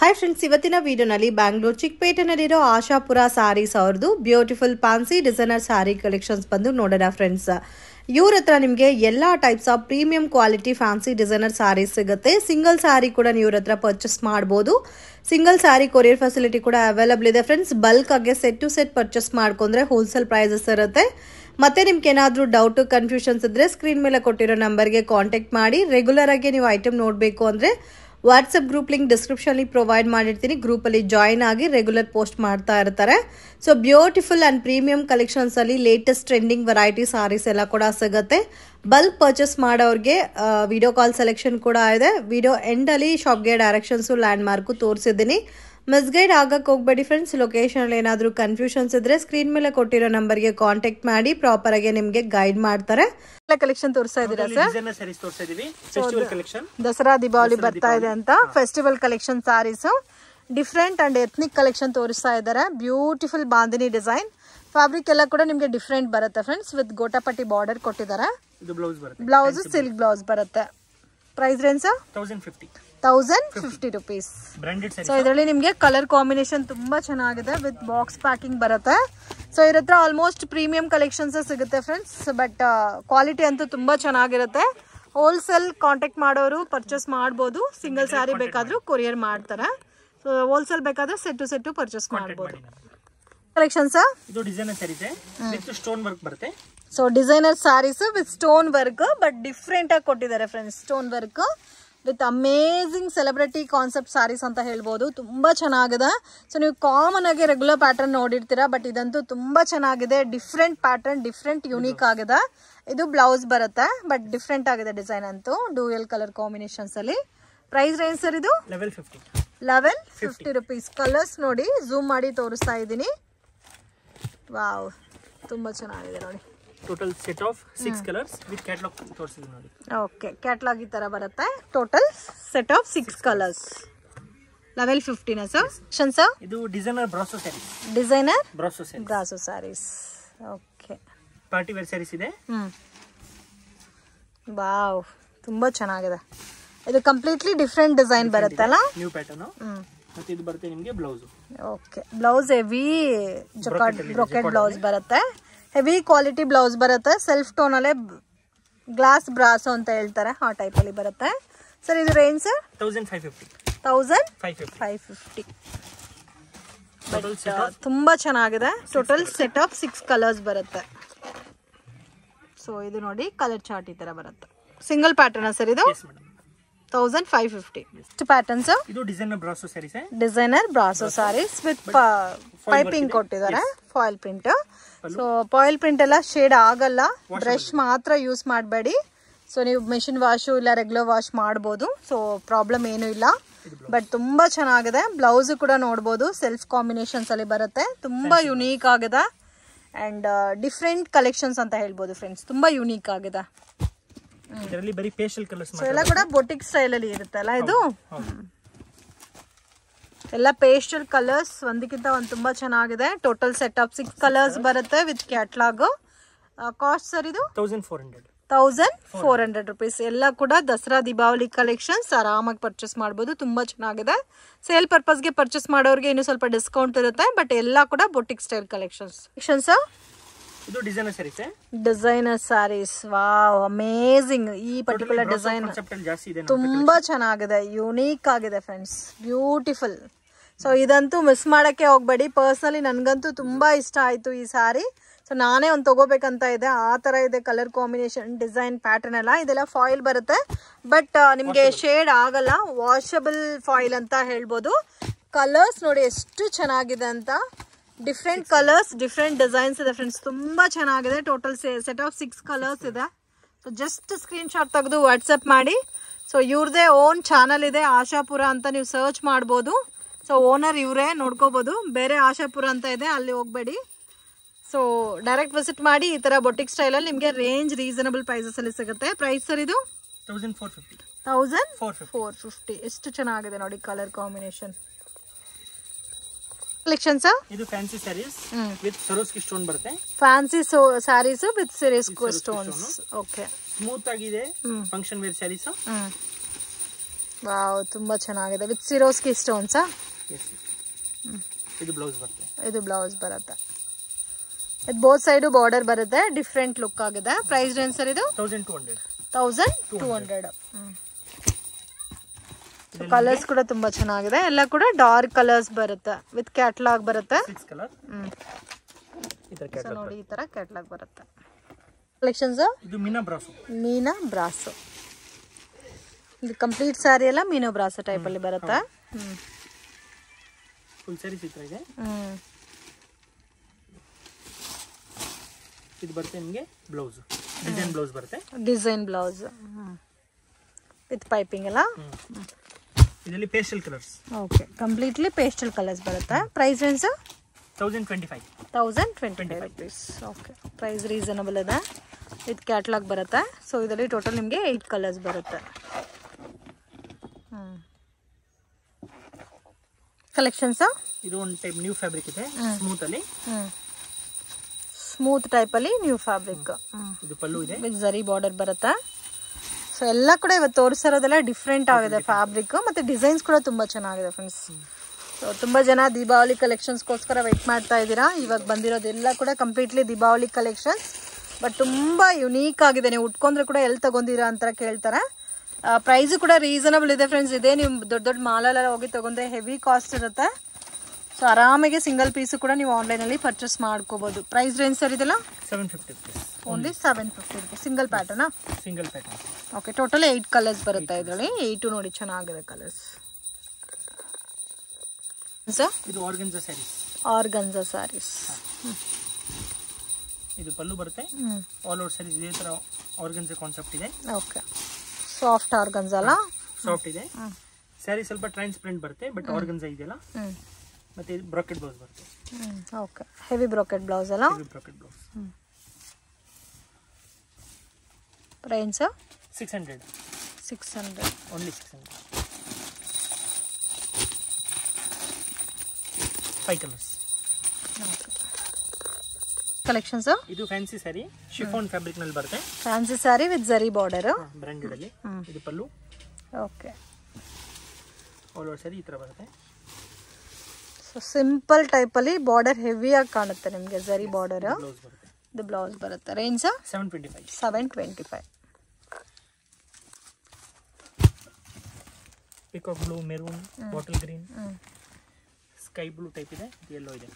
Hi friends, ಇವತ್ತಿನ ವಿಡಿಯೋನಲ್ಲಿ ಬ್ಯಾಂಗ್ಳೂರ್ ಚಿಕ್ಕಪೇಟೆನಲ್ಲಿರೋ ಆಶಾಪುರ ಸ್ಯಾರೀಸ್ ಅವ್ರದ್ದು beautiful fancy designer sari collections ಬಂದು ನೋಡೋಣ ಫ್ರೆಂಡ್ಸ್. ಇವ್ರ ಹತ್ರ ನಿಮಗೆ ಎಲ್ಲ types of premium quality fancy designer sarees ಸಿಗುತ್ತೆ. ಸಿಂಗಲ್ ಸ್ಯಾರಿ ಕೂಡ ನೀವು ಇವ್ರ ಹತ್ರ ಪರ್ಚೇಸ್ ಮಾಡ್ಬೋದು. ಸಿಂಗಲ್ ಸ್ಯಾರಿ ಕೊರಿಯರ್ ಫೆಸಿಲಿಟಿ ಕೂಡ ಅವೈಲಬಲ್ ಇದೆ ಫ್ರೆಂಡ್ಸ್. ಬಲ್ಕ್ ಆಗಿ ಸೆಟ್ ಟು ಸೆಟ್ ಪರ್ಚೇಸ್ ಮಾಡ್ಕೊಂಡ್ರೆ ಹೋಲ್ಸೇಲ್ ಪ್ರೈಸಸ್ ಇರುತ್ತೆ. ಮತ್ತೆ ನಿಮ್ಗೆ ಏನಾದರೂ ಡೌಟ್ ಕನ್ಫ್ಯೂಷನ್ಸ್ ಇದ್ರೆ ಸ್ಕ್ರೀನ್ ಮೇಲೆ ಕೊಟ್ಟಿರೋ ನಂಬರ್ಗೆ ಕಾಂಟ್ಯಾಕ್ಟ್ ಮಾಡಿ. ರೆಗ್ಯುಲರ್ ಆಗಿ ನೀವು ಐಟಮ್ ನೋಡಬೇಕು ಅಂದರೆ WhatsApp group link description provide ಮಾಡಿರ್ತೀನಿ. ಗ್ರೂಪಲ್ಲಿ ಜಾಯಿನ್ ಆಗಿ ರೆಗ್ಯುಲರ್ ಪೋಸ್ಟ್ ಮಾಡ್ತಾ ಇರ್ತಾರೆ. So beautiful and premium collections ಅಲ್ಲಿ ಲೇಟೆಸ್ಟ್ ಟ್ರೆಂಡಿಂಗ್ ವೆರೈಟಿ ಸಾರೀಸ್ ಎಲ್ಲ ಕೂಡ ಸಿಗುತ್ತೆ. ಬಲ್ಕ್ ಪರ್ಚೇಸ್ ಮಾಡೋರಿಗೆ ವಿಡಿಯೋ ಕಾಲ್ ಸೆಲೆಕ್ಷನ್ ಕೂಡ ಇದೆ. ವಿಡಿಯೋ ಎಂಡಲ್ಲಿ ಶಾಪ್ಗೆ ಡೈರೆಕ್ಷನ್ಸು ಲ್ಯಾಂಡ್ ಮಾರ್ಕು ತೋರಿಸಿದ್ದೀನಿ. ಮಿಸ್ಗೈಡ್ ಆಗಕ್ಕೆ ಹೋಗಬೇಡಿ ಫ್ರೆಂಡ್ಸ್. ಲೊಕೇಶನ್ ಏನಾದರೂ ಕನ್ಫ್ಯೂಷನ್ಸ್ ಇದ್ರೆ ಸ್ಕ್ರೀನ್ ಮೇಲೆ ಕೊಟ್ಟಿರೋ ನಂಬರ್ಗೆ ಕಾಂಟ್ಯಾಕ್ಟ್ ಮಾಡಿ. ಪ್ರಾಪರ್ ಆಗಿ ನಿಮಗೆ ಗೈಡ್ ಮಾಡ್ತಾರೆ. ಕಲೆಕ್ಷನ್ ತೋರಿಸ್ತಾ ಇದ್ದೀರಾ ಸರ್? ದಸರಾ ದೀಪಾವಳಿ ಬರ್ತಾ ಇದೆ ಅಂತ festival collection sarees, different and ethnic collection ತೋರಿಸ್ತಾ ಇದ್ದಾರೆ. ಬ್ಯೂಟಿಫುಲ್ ಬಾಂದಿನಿ ಡಿಸೈನ್, ಫ್ಯಾಬ್ರಿಕ್ ಎಲ್ಲ ಕೂಡ ನಿಮಗೆ ಡಿಫ್ರೆಂಟ್ ಬರುತ್ತೆ ಫ್ರೆಂಡ್ಸ್. ವಿತ್ ಗೋಟಾಪಟ್ಟಿ ಬಾರ್ಡರ್ ಕೊಟ್ಟಿದ್ದಾರೆ. ಬ್ಲೌಸ್ ಸಿಲ್ಕ್ ಬ್ಲೌಸ್ ಬರುತ್ತೆ. Price range 1050 rupees. ಸೊ ಇದರಲ್ಲಿ ನಿಮಗೆ ಕಲರ್ ಕಾಂಬಿನೇಷನ್ ತುಂಬಾ ಚೆನ್ನಾಗಿದೆ. ವಿತ್ ಬಾಕ್ಸ್ ಪ್ಯಾಕಿಂಗ್ ಬರುತ್ತೆ. ಸೊ ಇದ್ರ ಹತ್ರ ಆಲ್ಮೋಸ್ಟ್ ಪ್ರೀಮಿಯಂ ಕಲೆಕ್ಷನ್ಸ್ ಸಿಗುತ್ತೆ ಫ್ರೆಂಡ್ಸ್. ಬಟ್ ಕ್ವಾಲಿಟಿ ಅಂತೂ ತುಂಬಾ ಚೆನ್ನಾಗಿರುತ್ತೆ. ಹೋಲ್ಸೇಲ್ ಕಾಂಟ್ಯಾಕ್ಟ್ ಮಾಡೋರು ಪರ್ಚೇಸ್ ಮಾಡ್ಬೋದು. ಸಿಂಗಲ್ ಸ್ಯಾರಿ ಬೇಕಾದ್ರೂ ಕೊರಿಯರ್ ಮಾಡ್ತಾರೆ. ಸೊ ಹೋಲ್ಸೇಲ್ ಬೇಕಾದ್ರೆ ಸೆಟ್ ಟು ಸೆಟ್ ಪರ್ಚೇಸ್ ಮಾಡ್ಬೋದು. ಕಲೆಕ್ಷನ್ಸ್ ಇದು designer sarees with stone work ಬರುತ್ತೆ. So designer sarees with stone work, but different ಆಗಿ ಕೊಟ್ಟಿದ್ದಾರೆ friends. Stone work with amazing celebrity concept sarees ಅಂತ ಹೇಳ್ಬೋದು. ತುಂಬ ಚೆನ್ನಾಗಿದೆ. ಸೊ ನೀವು ಕಾಮನ್ ಆಗಿ ರೆಗ್ಯುಲರ್ ಪ್ಯಾಟರ್ನ್ ನೋಡಿರ್ತೀರಾ, ಬಟ್ ಇದಂತೂ ತುಂಬ ಚೆನ್ನಾಗಿದೆ. ಡಿಫ್ರೆಂಟ್ ಪ್ಯಾಟರ್ನ್, ಡಿಫ್ರೆಂಟ್ ಯುನೀಕ್ ಆಗಿದೆ. ಇದು ಬ್ಲೌಸ್ ಬರುತ್ತೆ, ಬಟ್ ಡಿಫ್ರೆಂಟ್ ಆಗಿದೆ ಡಿಸೈನ್ ಅಂತೂ. ಡ್ಯೂಯಲ್ ಕಲರ್ ಕಾಂಬಿನೇಷನ್ಸ್ ಅಲ್ಲಿ. ಪ್ರೈಸ್ ರೇಂಜ್ ಸರ್ ಇದು 1150 rupees. ಕಲರ್ಸ್ ನೋಡಿ, ಝೂಮ್ ಮಾಡಿ ತೋರಿಸ್ತಾ ಇದ್ದೀನಿ. ವಾವ್, ತುಂಬ ಚೆನ್ನಾಗಿದೆ ನೋಡಿ. Total set of 6 colours with catalogue ತೋರಿಸಿದ್ದೀನಿ ನೋಡಿ. ಓಕೆ, ಕ್ಯಾಟಲಾಗ್ ಈ ತರ ಬರುತ್ತೆ. Total set of 6 colours. 1150 ನಾ ಸರ್? ಸರ್ ಇದು designer brasso saris. Designer brasso sarees. Okay, party wear sarees ಇದೆ. ವಾವ್, ತುಂಬಾ ಚೆನ್ನಾಗಿದೆ. ಇದು ಕಂಪ್ಲೀಟ್ಲಿ ಡಿಫರೆಂಟ್ ಡಿಸೈನ್ ಬರುತ್ತಲ್ಲ, ನ್ಯೂ ಪ್ಯಾಟರ್ನ್. ಮತ್ತೆ ಇದು ಬರುತ್ತೆ ನಿಮಗೆ blouse. Okay, blouse heavy brocade blouse ಬರುತ್ತೆ. ಹೆವಿ ಕ್ವಾಲಿಟಿ ಬ್ಲೌಸ್ ಬರುತ್ತೆ. ಸೆಲ್ಫ್ ಟೋನ್ ಅಲ್ಲೇ ಗ್ಲಾಸ್ ಬ್ರಾಸೋ ಅಂತ ಹೇಳ್ತಾರೆ, ಆ ಟೈಪ್ ಅಲ್ಲಿ ಬರುತ್ತೆ. ಸರ್ ಇದು ರೇಂಜ್ ಸರ್ 1550. ತುಂಬಾ ಚೆನ್ನಾಗಿದೆ. ಟೋಟಲ್ ಸೆಟ್ ಆಫ್ 6 ಕಲರ್ಸ್ ಬರುತ್ತೆ. ಸೊ ಇದು ನೋಡಿ, ಕಲರ್ ಚಾರ್ಟ್ ಈ ತರ ಬರುತ್ತೆ. ಸಿಂಗಲ್ ಪ್ಯಾಟರ್ನ್ ಸರ್ ಇದು? 1550. ಪ್ಯಾಟರ್ನ್ಸ್ ಇದು designer brasso saris. Designer brasso sarees with piping ಕೊಟ್ಟಿದ್ದಾರೆ. Foil print. So foil print ಎಲ್ಲ ಶೇಡ್ ಆಗಲ್ಲ. ಬ್ರಷ್ ಮಾತ್ರ ಯೂಸ್ ಮಾಡಬೇಡಿ. ಸೊ ನೀವು ಮೆಷಿನ್ ವಾಶು ಇಲ್ಲ ರೆಗ್ಯುಲರ್ ವಾಶ್ ಮಾಡ್ಬೋದು. ಸೊ ಪ್ರಾಬ್ಲಮ್ ಏನೂ ಇಲ್ಲ. ಬಟ್ ತುಂಬಾ ಚೆನ್ನಾಗಿದೆ. ಬ್ಲೌಸ್ ಕೂಡ ನೋಡ್ಬೋದು. ಸೆಲ್ಫ್ ಕಾಂಬಿನೇಷನ್ಸ್ ಅಲ್ಲಿ ಬರುತ್ತೆ. ತುಂಬಾ ಯುನೀಕ್ ಆಗಿದೆ ಅಂಡ್ ಡಿಫ್ರೆಂಟ್ ಕಲೆಕ್ಷನ್ಸ್ ಅಂತ ಹೇಳ್ಬೋದು ಫ್ರೆಂಡ್ಸ್. ತುಂಬಾ ಯುನೀಕ್ ಆಗಿದೆ. ಇದರಲ್ಲಿ ಬರಿ ಪೇಸ್ಟಲ್ ಕಲರ್ಸ್ ಮಾತ್ರ. ಎಲ್ಲ ಕೂಡ ಬೊಟಿಕ್ ಸ್ಟೈಲ್ ಅಲ್ಲಿ ಇರುತ್ತಲ್ಲ ಇದು. ಎಲ್ಲ ಪೇಸ್ಟಲ್ ಕಲರ್ಸ್, ಒಂದಕ್ಕಿಂತ ಒಂದು ತುಂಬಾ ಚೆನ್ನಾಗಿದೆ. ಟೋಟಲ್ ಸೆಟ್ ಆಫ್ 6 ಕಲರ್ಸ್ ಬರುತ್ತೆ ವಿತ್ ಕ್ಯಾಟ್ಲಾಗ್. ಕಾಸ್ಟ್ ಸರ್ ಇದು 1400 rupees. ಎಲ್ಲ ಕೂಡ ದಸರಾ ದೀಪಾವಳಿ ಕಲೆಕ್ಷನ್ಸ್. ಆರಾಮಾಗಿ ಪರ್ಚೇಸ್ ಮಾಡ್ಬೋದು. ತುಂಬಾ ಚೆನ್ನಾಗಿದೆ. ಸೇಲ್ ಪರ್ಪಸ್ಗೆ ಪರ್ಚೇಸ್ ಮಾಡೋರಿಗೆ ಇನ್ನೂ ಸ್ವಲ್ಪ ಡಿಸ್ಕೌಂಟ್ ಇರುತ್ತೆ. ಬಟ್ ಎಲ್ಲ ಕೂಡ ಬೊಟಿಕ್ ಸ್ಟೈಲ್ ಕಲೆಕ್ಷನ್ಸ್. ಇದು designer sarees. Designer sarees. Wow, amazing. ಈ ಪರ್ಟಿಕ್ಯುಲರ್ ಡಿಸೈನ್ ತುಂಬಾ ಚೆನ್ನಾಗಿದೆ. ಯುನೀಕ್ ಆಗಿದೆ ಫ್ರೆಂಡ್ಸ್. ಬ್ಯೂಟಿಫುಲ್. ಸೊ ಇದಂತೂ ಮಿಸ್ ಮಾಡಕ್ಕೆ ಹೋಗ್ಬೇಡಿ. ಪರ್ಸನಲಿ ನನ್ಗಂತೂ ತುಂಬಾ ಇಷ್ಟ ಆಯ್ತು ಈ ಸ್ಯಾರಿ. ಸೊ ನಾನೇ ಒಂದು ತಗೋಬೇಕಂತ ಇದೆ. ಆ ತರ ಇದೆ ಕಲರ್ ಕಾಂಬಿನೇಷನ್, ಡಿಸೈನ್, ಪ್ಯಾಟರ್ನ್ ಎಲ್ಲ. ಇದೆಲ್ಲ ಫಾಯಿಲ್ ಬರುತ್ತೆ, ಬಟ್ ನಿಮ್ಗೆ ಶೇಡ್ ಆಗಲ್ಲ. ವಾಷಬಲ್ ಫಾಯಿಲ್ ಅಂತ ಹೇಳ್ಬೋದು. ಕಲರ್ಸ್ ನೋಡಿ ಎಷ್ಟು ಚೆನ್ನಾಗಿದೆ ಅಂತ. ಡಿಫ್ರೆಂಟ್ ಕಲರ್ಸ್, ಡಿಫ್ರೆಂಟ್ ಡಿಸೈನ್ಸ್ ಇದೆ ಫ್ರೆಂಡ್ಸ್. ತುಂಬಾ ಚೆನ್ನಾಗಿದೆ. ಟೋಟಲ್ ಸೆಟ್ ಆಫ್ 6 ಕಲರ್ಸ್ ಇದೆ. ಸೊ ಜಸ್ಟ್ ಸ್ಕ್ರೀನ್ ಶಾಟ್ ತೆಗೆದು ವಾಟ್ಸಪ್ ಮಾಡಿ. ಸೊ ಇವ್ರದೇ ಓನ್ ಚಾನಲ್ ಇದೆ, ಆಶಾಪುರ ಅಂತ. ನೀವು ಸರ್ಚ್ ಮಾಡ್ಬೋದು. ಸೊ ಓನರ್ ಇವರೇ, ನೋಡ್ಕೋಬಹುದು. ಬೇರೆ ಆಶಾಪುರ ಅಂತ ಇದೆ, ಅಲ್ಲಿ ಹೋಗ್ಬೇಡಿ. ಸೊ ಡೈರೆಕ್ಟ್ ವಿಸಿಟ್ ಮಾಡಿ. ಈ ತರ ಬೊಟಿಕ್ ಸ್ಟೈಲ್ ಅಲ್ಲಿ ನಿಮಗೆ ರೇಂಜ್ ರೀಸನಬಲ್ ಪ್ರೈಸಸ್ ಅಲ್ಲಿ ಸಿಗುತ್ತೆ. ಪ್ರೈಸ್ ಸರ್ ಇದು 1450. ಎಷ್ಟು ಚೆನ್ನಾಗಿದೆ ನೋಡಿ ಕಲರ್ ಕಾಂಬಿನೇಷನ್. ಕಲೆಕ್ಷನ್ಸ್ ಇದು fancy sarees with Swarovski stone ಬರುತ್ತೆ. Fancy sarees with Swarovski stones. Okay, smooth ಆಗಿದೆ. Function wear sarees. ವಾವ್, ತುಂಬಾ ಚೆನ್ನಾಗಿದೆ. ವಿತ್ ಸಿರೋಸ್ಕಿ ಸ್ಟೋನ್ಸಾ? ಎಸ್. ಇದು ಬ್ಲೌಸ್ ಬರುತ್ತೆ. ಇದು ಬ್ಲೌಸ್ ಬರುತ್ತೆ. ಇದು ಬೋತ್ ಸೈಡು ಬಾರ್ಡರ್ ಬರುತ್ತೆ. ಡಿಫ್ರೆಂಟ್ ಲುಕ್ ಆಗಿದೆ. ಪ್ರೈಸ್ ರೇಂಜ್ ಸರ್ ಇದು 1200. 1200. ಕಲರ್ಸ್ ಕೂಡ ತುಂಬಾ ಚೆನ್ನಾಗಿದೆ. ಎಲ್ಲ ಕೂಡ ಡಾರ್ಕ್ ಕಲರ್ಸ್ ಬರುತ್ತೆ. ವಿತ್ ಕ್ಯಾಟ್ಲಾಗ್ ಬರುತ್ತೆ. 6 ಕಲರ್. ನೋಡಿ, ಈ ತರ ಕ್ಯಾಟ್ಲಾಗ್ ಬರುತ್ತೆ. ಕಲೆಕ್ಷನ್ಸ್ ಇದು ಮೀನಾ ಬ್ರಾಸೋ. ಮೀನಾ ಬ್ರಾಸೋ. ಇದು ಕಂಪ್ಲೀಟ್ ಸ್ಯಾರಿ ಎಲ್ಲ ಮೀನಾ ಬ್ರಾಸೋ ಟೈಪ್ ಅಲ್ಲಿ ಬರುತ್ತೆ. ಫುಲ್ ಸ್ಯಾರಿ ಚಿತ್ರ ಇದೆ. ಇದು ಬರುತ್ತೆ ನಿಮಗೆ ಬ್ಲೌಸ್. ಡಿಸೈನ್ ಬ್ಲೌಸ್ ಬರುತ್ತೆ. ಡಿಸೈನ್ ಬ್ಲೌಸ್ ವಿತ್ ಪೈಪಿಂಗ್ ಎಲ್ಲ. ಇದರಲ್ಲಿ pastel colours. Okay, completely pastel colours ಬರುತ್ತೆ. Price range 1025. 1025 rupees. Okay, price reasonable ಇದೆ. ವಿತ್ ಕ್ಯಾಟ್ಲಾಗ್ ಬರುತ್ತೆ. ಸೊ ಇದರಲ್ಲಿ ಟೋಟಲ್ ನಿಮಗೆ 8 ಕಲರ್ಸ್ ಬರುತ್ತೆ. ಕಲೆಕ್ಷನ್ಸ್ ಇದು ಒಂದು ಟೈಪ್ ನ್ಯೂ ಫ್ಯಾಬ್ರಿಕ್ ಇದೆ. ಸ್ಮೂತ್ ಅಲ್ಲಿ. ಸ್ಮೂತ್ ಟೈಪ್ ಅಲ್ಲಿ ನ್ಯೂ ಫ್ಯಾಬ್ರಿಕ್. ಇದು ಪಲ್ಲು ಇದೆ. ವಿತ್ ಜರಿ ಬಾರ್ಡರ್ ಬರುತ್ತೆ. ಸೊ ಎಲ್ಲ ಕೂಡ ಇವತ್ತು ತೋರಿಸಿರೋದೆಲ್ಲ ಡಿಫ್ರೆಂಟ್ ಆಗಿದೆ ಫ್ಯಾಬ್ರಿಕ್. ಮತ್ತೆ ಡಿಸೈನ್ಸ್ ಕೂಡ ತುಂಬಾ ಚೆನ್ನಾಗಿದೆ ಫ್ರೆಂಡ್ಸ್. ಸೊ ತುಂಬಾ ಜನ ದೀಪಾವಳಿ ಕಲೆಕ್ಷನ್ಸ್ಗೋಸ್ಕರ ವೆಯ್ಟ್ ಮಾಡ್ತಾ ಇದ್ದೀರಾ. ಇವಾಗ ಬಂದಿರೋದೆಲ್ಲ ಕೂಡ ಕಂಪ್ಲೀಟ್ಲಿ ದೀಪಾವಳಿ ಕಲೆಕ್ಷನ್ಸ್. ಬಟ್ ತುಂಬಾ ಯುನೀಕ್ ಆಗಿದೆ. ನೀವು ಉಟ್ಕೊಂಡ್ರೆ ಕೂಡ ಎಲ್ಲಿ ತಗೊಂಡಿರಾ ಅಂತ ಕೇಳ್ತಾರೆ. ಪ್ರೈಸ್ ಕೂಡ ರೀಸನಬಲ್ ಇದೆ ಫ್ರೆಂಡ್ಸ್. ಇದೆ ನೀವು ದೊಡ್ಡ ದೊಡ್ಡ ಮಾಲೆಲ್ಲ ಹೋಗಿ ತಗೊಂಡ್ರೆ ಹೆವಿ ಕಾಸ್ಟ್ ಇರುತ್ತೆ. ಸೊ ಆರಾಮಾಗಿ ಸಿಂಗಲ್ ಪೀಸ್ ಕೂಡ ನೀವು ಆನ್ಲೈನ್ ಅಲ್ಲಿ ಪರ್ಚೇಸ್ ಮಾಡ್ಕೋಬಹುದು. ಪ್ರೈಸ್ ರೇಂಜ್ ಸರ್ ಇದೆಲ್ಲ 750. Only 750 rupees. Single pattern. Single pattern. Okay, total 8 colours ಬರುತ್ತೆ ಇದರಲ್ಲಿ. 8 ನೋಡಿ ಚೆನ್ನಾಗಿದೆ ಕಲರ್ಸ್. ಇದು ಆರ್ಗನ್ಜಾ ಸ್ಯಾರೀಸ್. ಆರ್ಗನ್ಜಾ ಸ್ಯಾರೀಸ್. ಇದು ಪಲ್ಲು ಬರುತ್ತೆ. ಆಲ್ ಓವರ್ ಸ್ಯಾರೀಸ್ ಇದೇ ತರ ಆರ್ಗನ್ಜಾ ಕಾನ್ಸೆಪ್ಟ್ ಇದೆ. ಓಕೆ, ಸಾಫ್ಟ್ ಆರ್ಗನ್ಜಾ ಅಲ್ಲ? ಸಾಫ್ಟ್ ಇದೆ. ಸ್ಯಾರಿ ಸ್ವಲ್ಪ ಟ್ರಾನ್ಸ್ಪರೆಂಟ್ ಬರುತ್ತೆ. ಬಟ್ ಆರ್ಗನ್ಜಾ ಇದೆಯಲ್ಲ. ಮತ್ತೆ ಇದು ಬ್ರಾಕೆಟ್ ಬ್ಲೌಸ್ ಬರುತ್ತೆ. ಓಕೆ, ಹೆವಿ ಬ್ರಾಕೆಟ್ ಬ್ಲೌಸ್ ಅಲ್ಲ? Heavy brocade blouse. Price 600. 600. Only 600. 5 colours. Collections ಇದು ಫ್ಯಾನ್ಸಿ ಸ್ಯಾರಿ ಶಿಫಾನ್ ಫ್ಯಾಬ್ರಿಕ್ ನಲ್ಲಿ ಬರುತ್ತೆ. Fancy sari with zari border. Branded ಅಲ್ಲಿ. ಇದು pallu. Okay, all over sari ಈ ತರ ಬರುತ್ತೆ. ಸೊ ಸಿಂಪಲ್ ಟೈಪ್ ಅಲ್ಲಿ ಬಾರ್ಡರ್ ಹೆವಿ ಆಗಿ ಕಾಣುತ್ತೆ ನಿಮಗೆ. ಜರಿ ಬಾರ್ಡರ್. ಬ್ಲೌಸ್ ಬರುತ್ತೆ. ಇದು ಬ್ಲೌಸ್ ಬರುತ್ತೆ. Range 725. 725. Peacock blue, maroon, bottle green, sky blue type ಇದೆ. ಯೆಲ್ಲೋ ಇದೆ.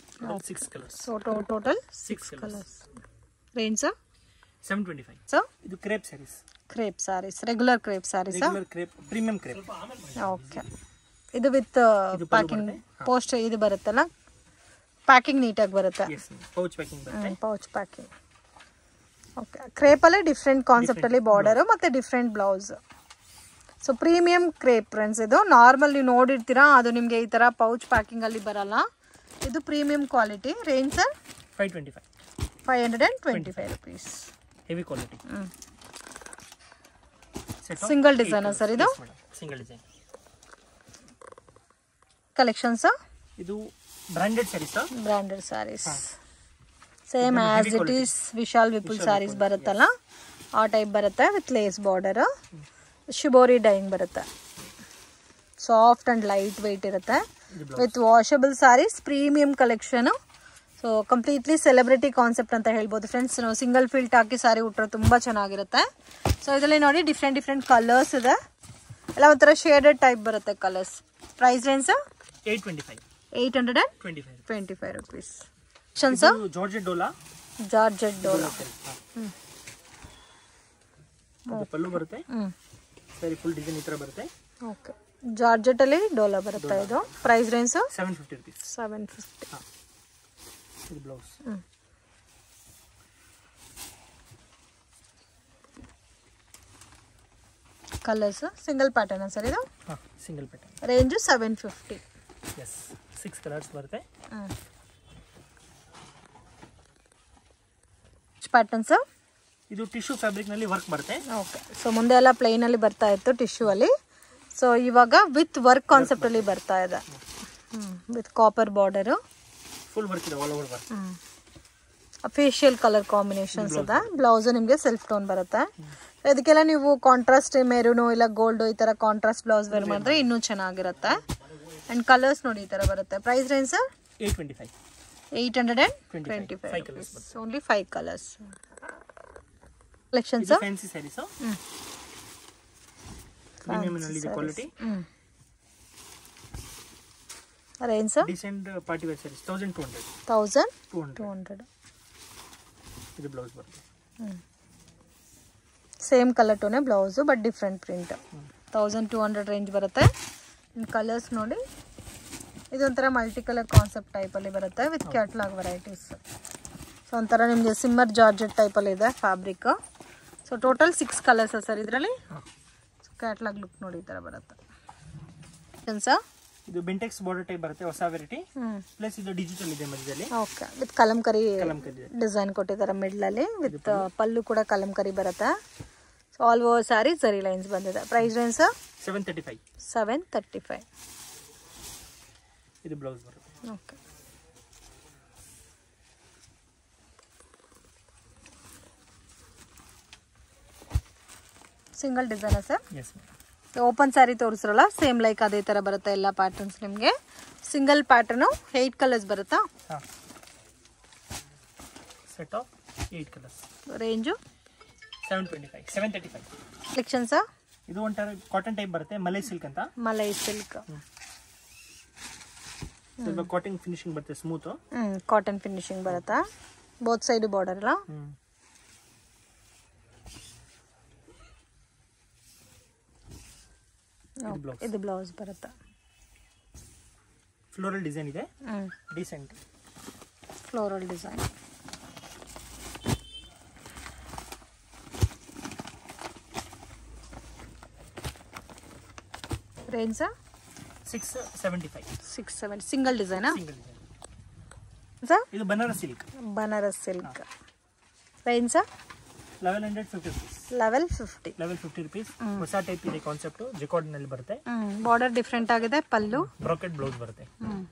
6 colours. So total 6 colours. Range 725. So ಇದು crepe sarees. Crepe sarees, regular crepe sarees. Regular crepe, premium crepe. Okay, ಇದು with packing post ಇದು ಬರುತ್ತಲ್ಲ, packing ನೀಟಾಗಿ ಬರುತ್ತೆ. Pouch packing ಬರುತ್ತೆ. Pouch packing. Okay, crepe ಅಲ್ಲಿ ಡಿಫ್ರೆಂಟ್ ಕಾನ್ಸೆಪ್ಟ್ ಅಲ್ಲಿ ಬಾರ್ಡರ್ ಮತ್ತೆ different blouse. So premium crepe friends. ಇದು ನಾರ್ಮಲ್ ನೀವು ನೋಡಿರ್ತೀರಾ, ಅದು ನಿಮಗೆ ಈ ತರ ಪೌಚ್ ಪ್ಯಾಕಿಂಗ್ ಅಲ್ಲಿ ಬರಲ್ಲ. ಇದು premium quality. Range sir 525. 525 rupees. Heavy quality. Single design sir ಇದು? Single design. ಕಲೆಕ್ಷನ್ಸ್ ಇದು branded sarees. Branded sarees same as it is Vishal Vipul sarees ಬರುತ್ತಲ್ಲ ಆ ಟೈಪ್ ಬರುತ್ತೆ. With lace border, shibori dyeing ಬರುತ್ತೆ. ಸಾಫ್ಟ್ ಅಂಡ್ ಲೈಟ್ ವೆಯ್ಟ್ ಇರುತ್ತೆ. With washable sarees, premium collection. So completely celebrity concept ಅಂತ ಹೇಳ್ಬೋದು friends. ನಾವು single ಫಿಲ್ಟ್ ಹಾಕಿ ಸ್ಯಾರಿ ಉಟ್ಟರೆ ತುಂಬ ಚೆನ್ನಾಗಿರುತ್ತೆ. ಸೊ ಇದರಲ್ಲಿ ನೋಡಿ ಡಿಫ್ರೆಂಟ್ ಕಲರ್ಸ್ ಇದೆ. ಎಲ್ಲ ಒಂಥರ ಶೇಡೆಡ್ ಟೈಪ್ ಬರುತ್ತೆ colours. Price range 825. 825 rupees. Georgette dola. Georgette dola. Pallu ಬರುತ್ತೆ. ಸರಿ, ಫುಲ್ ಡಿಸೈನ್ ಈ ತರ ಬರುತ್ತೆ. ಓಕೆ, ಜಾರ್ಜೆಟ್ ಅಲ್ಲಿ ಡೋಲಾ ಬರುತ್ತೆ ಇದು. Price range 750 rupees. 750. ಇದು blouse. Colours single pattern sir ಇದು? Single pattern. Range 750. Yes, 6 colours ಬರುತ್ತೆ. ಪ್ಯಾಟರ್ನ್ಸ್ ಇದು ಟಿಶ್ಯೂ ಫ್ಯಾಬ್ರಿಕ್ ನಲ್ಲಿ ವರ್ಕ್ ಬರುತ್ತೆ. ಓಕೆ, ಸೊ ಮುಂದೆ ಎಲ್ಲ ಪ್ಲೇನ್ ಅಲ್ಲಿ ಬರ್ತಾ ಇತ್ತು ಟಿಶ್ಯೂ ಅಲ್ಲಿ. ಸೊ ಇವಾಗ ವಿತ್ ವರ್ಕ್ ಕಾನ್ಸೆಪ್ಟ್ ಅಲ್ಲಿ ಬರ್ತಾ ಇದೆ. With copper border, full work ಇದೆ. All over work. Official colour combinations ಇದೆ. ಬ್ಲೌಸ್ ನಿಮಗೆ ಸೆಲ್ಫ್ ಟೋನ್ ಬರುತ್ತೆ. ಇದಕ್ಕೆಲ್ಲ ನೀವು ಕಾಂಟ್ರಾಸ್ಟ್ ಮೆರೂನು ಇಲ್ಲ ಗೋಲ್ಡ್ ಈ ತರ ಕಾಂಟ್ರಾಸ್ಟ್ ಬ್ಲೌಸ್ ವೇರ್ ಮಾಡಿದ್ರೆ ಇನ್ನೂ ಚೆನ್ನಾಗಿರುತ್ತೆ. ಅಂಡ್ ಕಲರ್ಸ್ ನೋಡಿ ಈ ತರ ಬರುತ್ತೆ. Price range sir 825 only 5 colours. Collection sir fancy sarees premium ನಲ್ಲಿ ಇದೆ quality. Range sir decent party wear sarees 1200 ಇದು ಬ್ಲೌಸ್ ಬರುತ್ತೆ. ಸೇಮ್ ಕಲರ್ ಟೋನೆ blouse but different print. 1200 range ಬರುತ್ತೆ. ಕಲರ್ಸ್ ನೋಡಿ ಇದೊಂಥರ ಮಲ್ಟಿ ಕಲರ್ ಕಾನ್ಸೆಪ್ಟ್ ಟೈಪಲ್ಲಿ ಬರುತ್ತೆ ವಿತ್ ಕ್ಯಾಟ್ಲಾಗ್ ವೆರೈಟೀಸ್. ಸೊ ಒಂಥರ ನಿಮಗೆ ಸಿಮ್ಮರ್ ಜಾರ್ಜೆಟ್ ಟೈಪಲ್ಲಿ ಇದೆ fabric. So total 6 colours sir ಇದರಲ್ಲಿ. ಸೊ ಕ್ಯಾಟ್ಲಾಗ್ ಲುಕ್ ನೋಡಿ ಈ ಥರ ಬರುತ್ತೆ. ಸರ್ ಇದು ಬೆಂಟೆಕ್ಸ್ ಬಾರ್ಡರ್ ಟೈಪ್ ಬರುತ್ತೆ, ಹೊಸ ವೆರೈಟಿ. ಪ್ಲಸ್ ಇದು ಡಿಜಿಟಲ್ ಇದೆ ಮಧ್ಯದಲ್ಲಿ. ಓಕೆ, ವಿತ್ ಕಲಂಕರಿ ಡಿಸೈನ್ ಕೊಟ್ಟಿದ್ದಾರೆ ಮಿಡ್ಲಲ್ಲಿ. ವಿತ್ ಪಲ್ಲು ಕೂಡ ಕಲಂಕರಿ ಬರುತ್ತೆ. ಸೊ ಆಲ್ ಓವರ್ ಸ್ಯಾರಿ ಸರಿ ಲೈನ್ಸ್ ಬಂದಿದೆ. Price range sir 735. ಇದು ಬ್ಲೌಸ್ ಬರುತ್ತೆ. Okay, single design sir. Yes ma'am. Open saree ತೋರಿಸ್ರಲ್ಲ ಸೇಮ್ ಲೈಕ್ ಅದೇ ತರ ಬರುತ್ತೆ ಎಲ್ಲ ಪ್ಯಾಟರ್ನ್ಸ್ ನಿಮಗೆ. ಸಿಂಗಲ್ ಪ್ಯಾಟರ್ನ್ 8 ಕಲರ್ಸ್ ಬರುತ್ತಾ? Set of 8 colours. Range 735. Collection sir ಇದು ಒಂಥರ ಕಾಟನ್ ಟೈಪ್ ಬರುತ್ತೆ, ಮಲೈ ಸಿಲ್ಕ್ ಅಂತ. ಮಲೈ ಸಿಲ್ಕ್ ಸ್ವಲ್ಪ ಕಾಟನ್ ಫಿನಿಶಿಂಗ್ ಬರುತ್ತೆ, ಸ್ಮೂತ್. ಕಾಟನ್ ಫಿನಿಶಿಂಗ್ ಬರುತ್ತಾ? ಬೋತ್ ಸೈಡ್ ಬಾರ್ಡರ್ ಅಲ್ಲ. ಇದು ಬ್ಲೌಸ್ ಬರುತ್ತೆ. ಫ್ಲೋರಲ್ ಡಿಸೈನ್ ಇದೆ, decent floral design. Range 670. Single ಡಿಸೈನಾ? ಇದು Banaras silk. Banaras silk. Range 1150 rupees. ಹೊಸ ಟೈಪ್ ಇದೆ ಕಾನ್ಸೆಪ್ಟ್, ಜಿಕಾರ್ಡ್ ನಲ್ಲಿ ಬರುತ್ತೆ. ಬಾರ್ಡರ್ ಡಿಫರೆಂಟ್ ಆಗಿದೆ. ಪಲ್ಲು ಬ್ರಾಕೆಟ್ ಬ್ಲೌಸ್ ಬರುತ್ತೆ,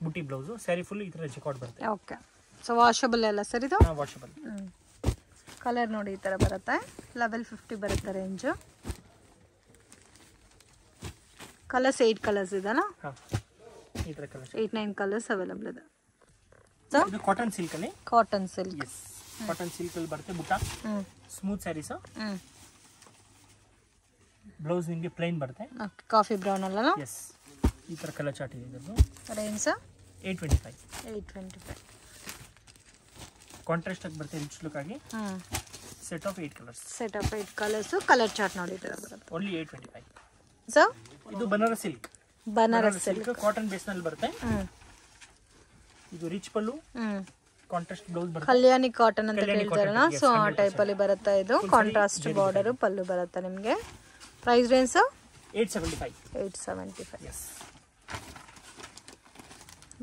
ಬುಟ್ಟಿ ಬ್ಲೌಸ್. ಸ್ಯಾರಿ ಫುಲ್ ಈ ತರ ಜಿಕಾರ್ಡ್ ಬರುತ್ತೆ. ಓಕೆ, ಸೊ ವಾಷಬಲ್ ಎಲ್ಲ ಸರ್ ಇದು? ವಾಷಬಲ್. ಕಲರ್ ನೋಡಿ ಈ ತರ ಬರುತ್ತೆ. 1150 ಬರುತ್ತೆ ರೇಂಜ್. ಕಲರ್ಸ್ 8 ಕಲರ್ಸ್ ಇದೆನಾ? ಈ ತರ ಕಲರ್ಸ್ 8-9 ಕಲರ್ಸ್ ಅವೈಲೇಬಲ್ ಇದೆ. ಇದು ಕಾಟನ್ ಸಿಲ್ಕ್ ಅಲ್ಲಿ. Cotton silk. ಕಾಟನ್ ಸಿಲ್ಕ್ ಅಲ್ಲಿ ಬರುತ್ತೆ, ಬುಟ್ಟ ಸ್ಮೂತ್ ಸ್ಯಾರೀಸ್. ಬ್ಲೌಸ್ ನಿಮಗೆ ಪ್ಲೈನ್ ಬರುತ್ತೆ. ಕಾಫಿ ಬ್ರೌನ್ ಅಲ್ಲ? ಎಸ್, ಈ ತರ ಕಲರ್ ಚಾರ್ಟ್ ಇದೆ ಇದನ್ನು. ರೇಂಜ್ 825. ಕಾಂಟ್ರಾಸ್ಟ್ ಆಗಿ ಬರುತ್ತೆ, ರಿಚ್ ಲುಕ್ ಆಗಿ. Set of 8 colours. Colour chart ನೋಡಿ ಈ ತರ ಬರುತ್ತೆ. ಓನ್ಲಿ 825. ಸರ್ ಇದು Banaras silk. Banaras silk cotton base ನಲ್ಲಿ ಬರುತ್ತೆ. ಇದು ರಿಚ್ ಪಲ್ಲು, ಕಾಂಟ್ರಾಸ್ಟ್ ಬ್ಲೌಸ್ ಬರುತ್ತೆ. ಕಲ್ಯಾಣಿ ಕಾಟನ್ ಅಂತ ಹೇಳ್ತಾರಲ್ಲ, ಸೊ ಆ ಟೈಪ್ ಅಲ್ಲಿ ಬರುತ್ತೆ. ಇದು ಕಾಂಟ್ರಾಸ್ಟ್ ಬಾರ್ಡರ್ ಪಲ್ಲು ಬರುತ್ತೆ ನಿಮಗೆ. Price range 875. Yes.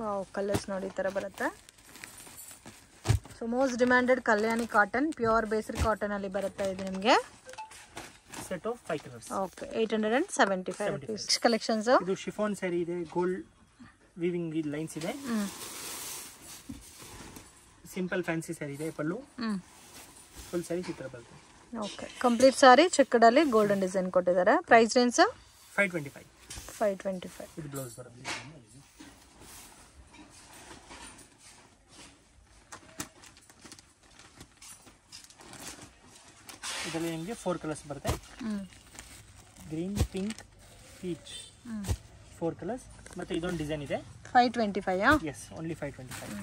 Wow, colours ನೋಡಿ ಈ ತರ ಬರುತ್ತೆ. So most demanded Kalyani cotton, pure based cotton ಅಲ್ಲಿ ಬರುತ್ತೆ ಇದು ನಿಮಗೆ. Set of 5 colours. Okay, 875 rupees. Collections ಇದು ಶಿಫಾನ್ ಸ್ಯಾರಿ ಇದೆ, ಗೋಲ್ಡ್ ವೀವಿಂಗ್ ಲೈನ್ಸ್ ಇದೆ. ಸಿಂಪಲ್ ಫ್ಯಾನ್ಸಿ ಸ್ಯಾರಿ ಇದೆ, ಪಲ್ಲು ಫುಲ್ ಸ್ಯಾರಿ ಚಿತ್ರ ಬರುತ್ತೆ. ಓಕೆ, ಕಂಪ್ಲೀಟ್ ಸ್ಯಾರಿ ಚೆಕ್ಕಡಲ್ಲಿ ಗೋಲ್ಡನ್ ಡಿಸೈನ್ ಕೊಟ್ಟಿದ್ದಾರೆ. Price range 525. ಇದು ಬ್ಲೌಸ್ ಬರುತ್ತೆ. ಇದರಲ್ಲಿ ನಿಮಗೆ 4 ಕಲರ್ಸ್ ಬರುತ್ತೆ. Green, pink, peach, 4 colours. ಮತ್ತೆ ಇದೊಂದು ಡಿಸೈನ್ ಇದೆ. 525. Yes, only 525.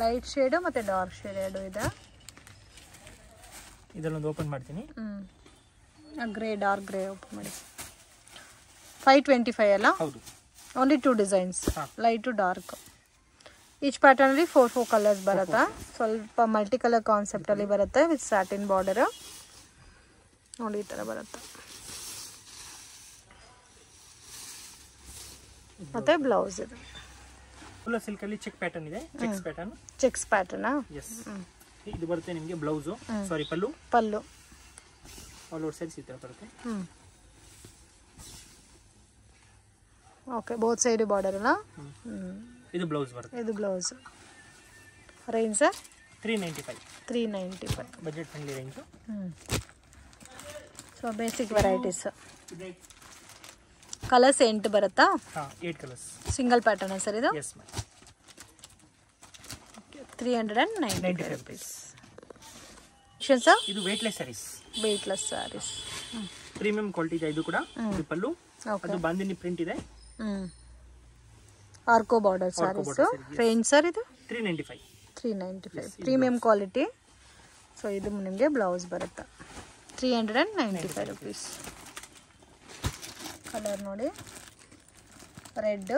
ಲೈಟ್ ಶೇಡ್ ಮತ್ತೆ ಡಾರ್ಕ್ ಶೇಡ್ ಎರಡು ಇದೆ. ಇದಲ್ಲೊಂದು ಓಪನ್ ಮಾಡ್ತೀನಿ. ಗ್ರೇ, ಡಾರ್ಕ್ ಗ್ರೇ ಓಪನ್ ಮಾಡಿ. 525 ಅಲ್ಲ? ಹೌದು. Only 2 designs, light to dark. Each pattern ಅಲ್ಲಿ 4 ಕಲರ್ಸ್ ಬರುತ್ತೆ. ಸ್ವಲ್ಪ ಮಲ್ಟಿ ಕಲರ್ ಕಾನ್ಸೆಪ್ಟ್ ಅಲ್ಲಿ ಬರುತ್ತೆ ವಿತ್ ಸ್ಯಾಟಿನ್ ಬಾರ್ಡರ್ ನೋಡಿ ಈ ತರ ಬರುತ್ತೆ. ಮತ್ತೆ ಬ್ಲೌಸ್ ಇದೆ. ಫುಲ್ ಸಿಲ್ಕ್ ಅಲ್ಲಿ ಚೆಕ್ ಪ್ಯಾಟರ್ನ್ ಇದೆ. Cheques pattern. ಎಸ್, ಇದು ಬರುತ್ತೆ ನಿಮಗೆ ಬ್ಲೌಸ್, ಸಾರಿ ಪಲ್ಲು. ಆಲ್ ಓವರ್ ಸೈಡ್ ಈ ತರ ಬರುತ್ತೆ. ಓಕೆ, ಬೋತ್ ಸೈಡ್ ಬಾರ್ಡರ್ ಅಲ್ಲ? ಇದು ಬ್ಲೌಸ್ ಬರುತ್ತೆ. ಇದು blouse. Range 395. Budget friendly range. So basic varieties. Colours 8 ಬರುತ್ತಾ? 8 ಕಲರ್ಸ್. ಸಿಂಗಲ್ ಪ್ಯಾಟರ್ನ್ ಸರ್ ಇದು? Yes ma'am. 395 rupees. ಇದು weightless sarees. Weightless sarees. Premium quality ಇದೆ ಇದು ಕೂಡ. ಇದು ಪಲ್ಲು. ಅದು ಬಾಂದಿನಿ ಪ್ರಿಂಟ್ ಇದೆ. ಆರ್ಕೋ ಬಾರ್ಡರ್ ಸ್ಯಾರೀಸ್. ರೇಂಜ್ ಸರ್ ಇದು? 395. Premium quality. ಸೊ ಇದು ನಿಮಗೆ ಬ್ಲೌಸ್ ಬರುತ್ತೆ. 395 rupees. ಕಲರ್ ನೋಡಿ, ರೆಡ್,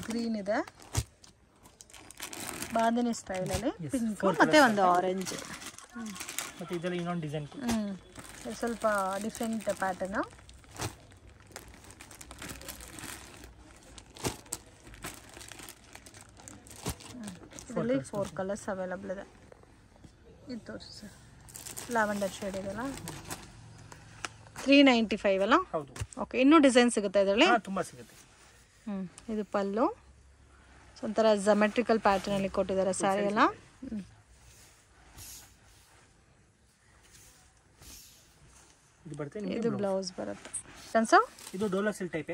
ಗ್ರೀನ್ ಇದೆ, ಬಾಂದಿನಿ ಸ್ಟೈಲಲ್ಲಿ, ಪಿಂಕ್ ಮತ್ತೆ ಒಂದು ಆರೆಂಜ್. ಮತ್ತೆ ಇದರಲ್ಲಿ ಇನ್ನೊಂದು ಡಿಸೈನ್. ಸ್ವಲ್ಪ ಡಿಫ್ರೆಂಟ್ ಪ್ಯಾಟರ್ನ್. ಇದರಲ್ಲಿ 4 ಕಲರ್ಸ್ ಅವೈಲಬಲ್ ಇದೆ. ಇದು ತೋರಿಸಿ ಸರ್. ಲ್ಯಾವೆಂಡರ್ ಶೇಡ್ ಇದೆಲ್ಲ. 395 ಅಲ್ಲ? ಹೌದು. ಓಕೆ. ಇನ್ನೂ ಡಿಸೈನ್ ಸಿಗುತ್ತೆ ಇದರಲ್ಲಿ? ತುಂಬಾ ಸಿಗುತ್ತೆ. ಇದು ಪಲ್ಲು. ಒಂಥರ ಜಮೆಟ್ರಿಕಲ್ ಪ್ಯಾಟರ್ನ್ ಅಲ್ಲಿ ಕೊಟ್ಟಿದ್ದಾರೆ ಸ್ಯಾರಿ ಎಲ್ಲ. ಇದು ಬ್ಲೌಸ್ ಬರುತ್ತೆ. ಇದು ಡೋಲಾ ಸಿಲ್ಕ್ ಟೈಪ್.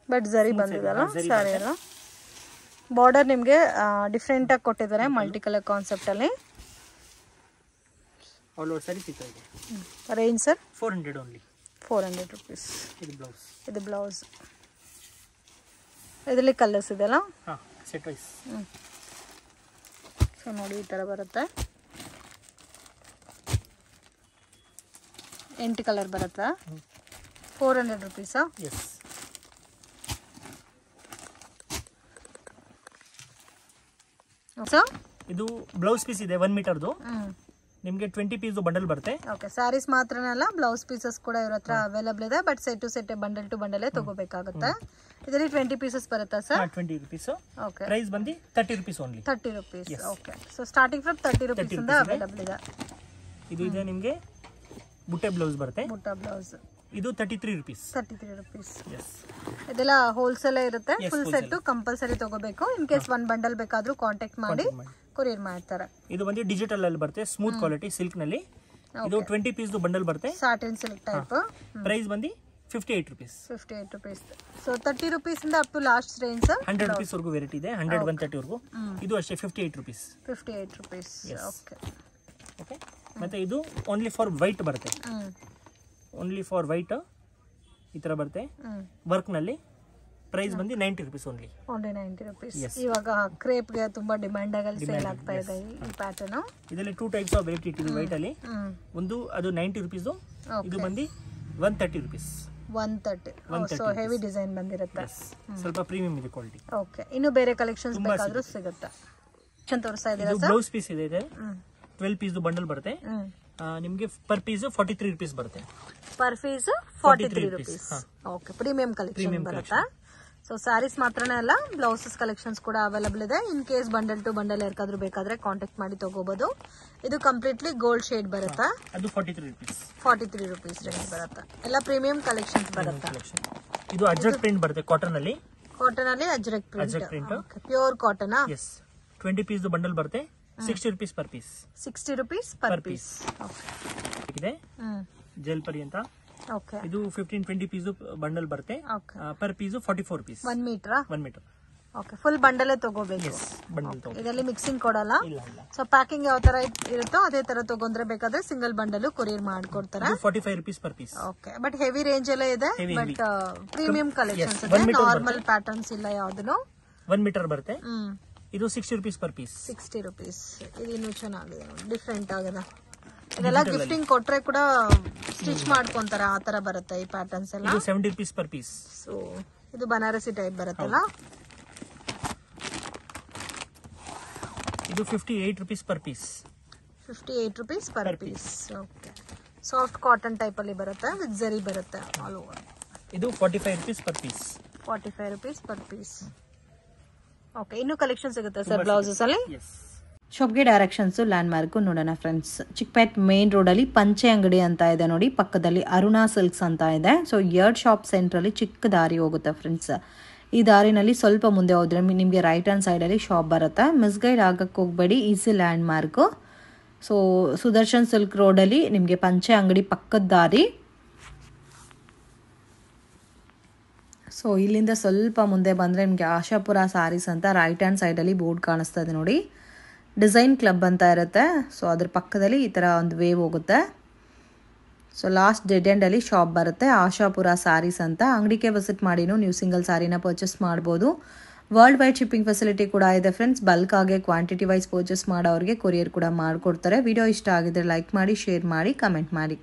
ಬಟ್ ಜರಿ ಬಂದಿದಲ್ಲ ಸ್ಯಾರಿ ಎಲ್ಲ. ಬಾರ್ಡರ್ ನಿಮಗೆ ಡಿಫ್ರೆಂಟ್ ಆಗಿ ಕೊಟ್ಟಿದ್ದಾರೆ, ಮಲ್ಟಿ ಕಲರ್ ಕಾನ್ಸೆಪ್ಟ್ ಅಲ್ಲಿ. ಆಲ್ ಓವರ್ ಸ್ಯಾರಿ ಸಿಗ್ತಾ ಇದೆ. Range sir? 400 ಓನ್ಲಿ. 400 rupees. ಇದು ಬ್ಲೌಸ್. ಇದರಲ್ಲಿ ಕಲರ್ಸ್ ಇದೆಲ್ಲ? Set wise. ಸೊ ನೋಡಿ, ಈ ಥರ ಬರುತ್ತೆ. 8 ಕಲರ್ ಬರುತ್ತೆ. 400 rupees. ಎಸ್. ಇದು ಬ್ಲೌಸ್ ಪೀಸ್ ಇದೆ 1 ಮೀಟರ್ದು. ನಿಮಗೆ 20 ಪೀಸ್ ಬಂಡಲ್ ಬರುತ್ತೆ. ಓಕೆ. ಸ್ಯಾರೀಸ್ ಮಾತ್ರನಲ್ಲ, ಬ್ಲೌಸ್ ಪೀಸಸ್ ಕೂಡ ಇವ್ರ ಹತ್ರ ಅವೈಲಬಲ್ ಇದೆ. But set to set, bundle to bundle ತಗೋಬೇಕಾಗುತ್ತೆ. ಇದರಲ್ಲಿ 20 ಪೀಸಸ್ ಬರುತ್ತಾ ಸರ್? 20 rupees. ಓಕೆ. ಪ್ರೈಸ್ ಬಂದು 30 rupees only. 30 rupees. Okay. So starting from 30 rupees ಇಂದ ಅವೈಲಬಲ್ ಇದೆ. ಇದು ಇದೆ ನಿಮಗೆ ಬುಟ್ಟೆ ಬ್ಲೌಸ್ ಬರುತ್ತೆ. ಬುಟ್ಟ ಬ್ಲೌಸ್. ಇದು 33 rupees. 33 rupees. ಎಸ್. ಇದೆಲ್ಲ ಹೋಲ್ಸೇಲ್ ಇರುತ್ತೆ. ಫುಲ್ ಸೆಟ್ ಕಂಪಲ್ಸರಿ ತಗೋಬೇಕು. ಇನ್ ಕೇಸ್ 1 ಬಂಡಲ್ ಬೇಕಾದ್ರೂ ಕಾಂಟ್ಯಾಕ್ಟ್ ಮಾಡಿ ಕೊರಿಯರ್ ಮಾಡ್ತಾರೆ. ಇದು ಬಂದು ಡಿಜಿಟಲ್ ಅಲ್ಲಿ ಬರುತ್ತೆ, ಸ್ಮೂತ್ ಕ್ವಾಲಿಟಿ ಸಿಲ್ಕ್ ನಲ್ಲಿ. ಇದು 20 ಪೀಸ್ ಬಂಡಲ್ ಬರುತ್ತೆ. Satin silk type. ಪ್ರೈಸ್ ಬಂದು 58 rupees. 58 rupees. ಸೊ 30 rupees ಇಂದ up to last range 100 rupees ವರೆಗೂ ವೆರೈಟಿ ಇದೆ. 100 130 ವರೆಗೂ. ಇದು ಅಷ್ಟೇ 58 rupees. 58 rupees. ಓಕೆ. ಓಕೆ. ಮತ್ತೆ ಇದು ಓನ್ಲಿ ಫಾರ್ ವೈಟ್ ಬರುತ್ತೆ. ಓನ್ಲಿ ಫಾರ್ ವೈಟ್ ಈ ತರ ಬರುತ್ತೆ ವರ್ಕ್ ನಲ್ಲಿ. ಪ್ರೈಸ್ ಬಂದು 90 rupees ಓನ್ಲಿ. 90 rupees. ಇವಾಗ ಕ್ರೇಪ್ ಗೆ ತುಂಬಾ ಡಿಮ್ಯಾಂಡ್ ಆಗಿ ಸೇಲ್ ಆಗ್ತಾ ಇದೆ ಈ ಪ್ಯಾಟರ್ನ್. ಇದರಲ್ಲಿ 2 ಟೈಪ್ಸ್ ಆಫ್ ವೆರೈಟಿ ಇದೆ ವೈಟ್ ಅಲ್ಲಿ. ಒಂದು ಅದು 90 rupees. ಇದು ಬಂದು 130 rupees. 130. ಸೊ ಹೆವಿ ಡಿಸೈನ್ ಬಂದಿರುತ್ತೆ. ಸ್ವಲ್ಪ ಪ್ರೀಮಿಯಂ ಇದೆ ಕ್ವಾಲಿಟಿ. ಓಕೆ. ಇನ್ನು ಬೇರೆ ಕಲೆಕ್ಷನ್ಸ್ ಬೇಕಾದ್ರೂ ಸಿಗುತ್ತೆ. ತೋರಿಸ್ತಾ ಇದ್ದೀರಾ ಸರ್? ಬ್ಲೌಸ್ ಪೀಸ್ ಇದೆ. 12 ಪೀಸ್ ಬಂಡಲ್ ಬರುತ್ತೆ. ನಿಮಗೆ ಪರ್ ಪೀಸ್ 43 rupees ಬರುತ್ತೆ. Per piece 43 rupees. Okay. Premium collection ಬರುತ್ತೆ. ಸೊ ಸ್ಯಾರೀಸ್ ಮಾತ್ರನೇ ಅಲ್ಲ, ಬ್ಲೌಸಸ್ ಕಲೆಕ್ಷನ್ಸ್ ಕೂಡ ಅವೈಲಬಲ್ ಇದೆ. In case bundle to bundle ಯಾರಿಗಾದ್ರೂ ಬೇಕಾದ್ರೆ ಕಾಂಟ್ಯಾಕ್ಟ್ ಮಾಡಿ ತಗೋಬಹುದು. ಇದು ಕಂಪ್ಲೀಟ್ಲಿ ಗೋಲ್ಡ್ ಶೇಡ್ ಬರುತ್ತೆ. ಅದು 43 rupees. 43 rupees ರೇಂಜ್ ಬರುತ್ತೆ. ಎಲ್ಲ ಪ್ರೀಮಿಯಂ ಕಲೆಕ್ಷನ್ಸ್ ಬರುತ್ತೆ. ಇದು ಅಜ್ರಕ್ ಪ್ರಿಂಟ್ ಬರುತ್ತೆ ಕಾಟನ್ ಅಲ್ಲಿ. ಕಾಟನ್ ಅಲ್ಲಿ Ajrakh print. Pure cotton. Yes. 20 piece bundle ಬರುತ್ತೆ. 60 rupees per piece. 60 rupees per piece. ಇದೆ ಜೆಲ್ ಪರಿ ಅಂತ. ಓಕೆ. ಇದು 15-20 ಪೀಸ್ ಬಂಡಲ್ ಬರುತ್ತೆ. Per piece 44 rupees. 1 metre. 1 metre. Okay. Full bundle ತಗೋಬೇಕು. ಇದರಲ್ಲಿ ಮಿಕ್ಸಿಂಗ್ ಕೊಡಲ್ಲ. ಸೊ ಪ್ಯಾಕಿಂಗ್ ಯಾವ ತರ ಇರುತ್ತೋ ಅದೇ ತರ ತಗೊಂಡ್ರೆ ಬೇಕಾದ್ರೆ ಸಿಂಗಲ್ ಬಂಡಲ್ ಕೊರಿಯರ್ ಮಾಡ್ಕೊಡ್ತಾರೆ. 45 rupees per piece. Okay. But heavy range ಎಲ್ಲ ಇದೆ. ಬಟ್ ಪ್ರೀಮಿಯಂ ಕಲೆಕ್ಷನ್ಸ್ ಇದೆ. ನಾರ್ಮಲ್ ಪ್ಯಾಟರ್ನ್ಸ್ ಇಲ್ಲ ಯಾವ್ದು. 1 ಮೀಟರ್ ಬರುತ್ತೆ. ಇದು 60 rupees per piece. 60 rupees. ಇದು ಇನ್ನೂ ಚೆನ್ನಾಗಿದೆ, ಡಿಫ್ರೆಂಟ್ ಆಗಿದೆ. ಇದೆಲ್ಲ ಗಿಫ್ಟಿಂಗ್ ಕೊಟ್ರೆ ಕೂಡ ಸ್ಟಿಚ್ ಮಾಡ್ಕೊಂತಾರೆ, ಆ ತರ ಬರುತ್ತೆ ಈ ಪ್ಯಾಟರ್ನ್ಸ್ ಎಲ್ಲ. ಇದು 70 rupees per piece. ಸೊ ಇದು ಬನಾರಸಿ ಟೈಪ್ ಬರುತ್ತಲ್ಲ. ಇದು 58 rupees per piece. 58 rupees per piece. Okay. Soft cotton type ಅಲ್ಲಿ ಬರುತ್ತೆ, ವಿತ್ ಜರಿ ಬರುತ್ತೆ ಆಲ್ ಓವರ್. ಇದು 45 rupees per piece. 45 rupees per piece. Okay. ಇನ್ನು ಕಲೆಕ್ಷನ್ ಸಿಗುತ್ತೆ ಸರ್ ಬ್ಲೌಸಸ್ ಅಲ್ಲಿ? ಶಾಪ್ಗೆ ಡೈರೆಕ್ಷನ್ಸ್ ಲ್ಯಾಂಡ್ ಮಾರ್ಕ್ ನೋಡೋಣ ಫ್ರೆಂಡ್ಸ್. ಚಿಕ್ಕಪೇಟ್ ಮೇನ್ ರೋಡಲ್ಲಿ ಪಂಚೆ ಅಂಗಡಿ ಅಂತ ಇದೆ ನೋಡಿ, ಪಕ್ಕದಲ್ಲಿ ಅರುಣಾ ಸಿಲ್ಕ್ಸ್ ಅಂತ ಇದೆ. ಸೊ 2 ಶಾಪ್ ಸೆಂಟ್ರಲ್ಲಿ ಚಿಕ್ಕ ದಾರಿ ಹೋಗುತ್ತೆ ಫ್ರೆಂಡ್ಸ್. ಈ ದಾರಿನಲ್ಲಿ ಸ್ವಲ್ಪ ಮುಂದೆ ಹೋದ್ರೆ ನಿಮಗೆ ರೈಟ್ ಹ್ಯಾಂಡ್ ಸೈಡಲ್ಲಿ ಶಾಪ್ ಬರುತ್ತೆ. ಮಿಸ್ಗೈಡ್ ಆಗಕ್ಕೆ ಹೋಗಬೇಡಿ, easy land mark. So Sudarshan silk ರೋಡಲ್ಲಿ ನಿಮಗೆ ಪಂಚೆ ಅಂಗಡಿ ಪಕ್ಕದ ದಾರಿ, ಸೊ ಇಲ್ಲಿಂದ ಸ್ವಲ್ಪ ಮುಂದೆ ಬಂದರೆ ನಿಮಗೆ ಆಶಾಪುರ ಸ್ಯಾರೀಸ್ ಅಂತ ರೈಟ್ ಹ್ಯಾಂಡ್ ಸೈಡಲ್ಲಿ ಬೋರ್ಡ್ ಕಾಣಿಸ್ತಾ ಇದೆ ನೋಡಿ. ಡಿಸೈನ್ ಕ್ಲಬ್ ಅಂತ ಇರುತ್ತೆ. ಸೊ ಅದ್ರ ಪಕ್ಕದಲ್ಲಿ ಈ ಥರ ಒಂದು ವೇವ್ ಹೋಗುತ್ತೆ. ಸೊ ಲಾಸ್ಟ್ ಡೆಡ್ ಎಂಡಲ್ಲಿ ಶಾಪ್ ಬರುತ್ತೆ, ಆಶಾಪುರ ಸ್ಯಾರೀಸ್ ಅಂತ. ಅಂಗಡಿಗೆ ವಿಸಿಟ್ ಮಾಡಿನೂ ನೀವು ಸಿಂಗಲ್ ಸ್ಯಾರಿನ ಪರ್ಚೇಸ್ ಮಾಡ್ಬೋದು. ವರ್ಲ್ಡ್ ವೈಡ್ ಶಿಪ್ಪಿಂಗ್ ಫೆಸಿಲಿಟಿ ಕೂಡ ಇದೆ ಫ್ರೆಂಡ್ಸ್. ಬಲ್ಕ್ ಆಗಿ ಕ್ವಾಂಟಿಟಿ ವೈಸ್ ಪರ್ಚೇಸ್ ಮಾಡೋರಿಗೆ ಕೊರಿಯರ್ ಕೂಡ ಮಾಡಿಕೊಡ್ತಾರೆ. ವಿಡಿಯೋ ಇಷ್ಟ ಆಗಿದ್ರೆ ಲೈಕ್ ಮಾಡಿ, ಶೇರ್ ಮಾಡಿ, ಕಮೆಂಟ್ ಮಾಡಿ.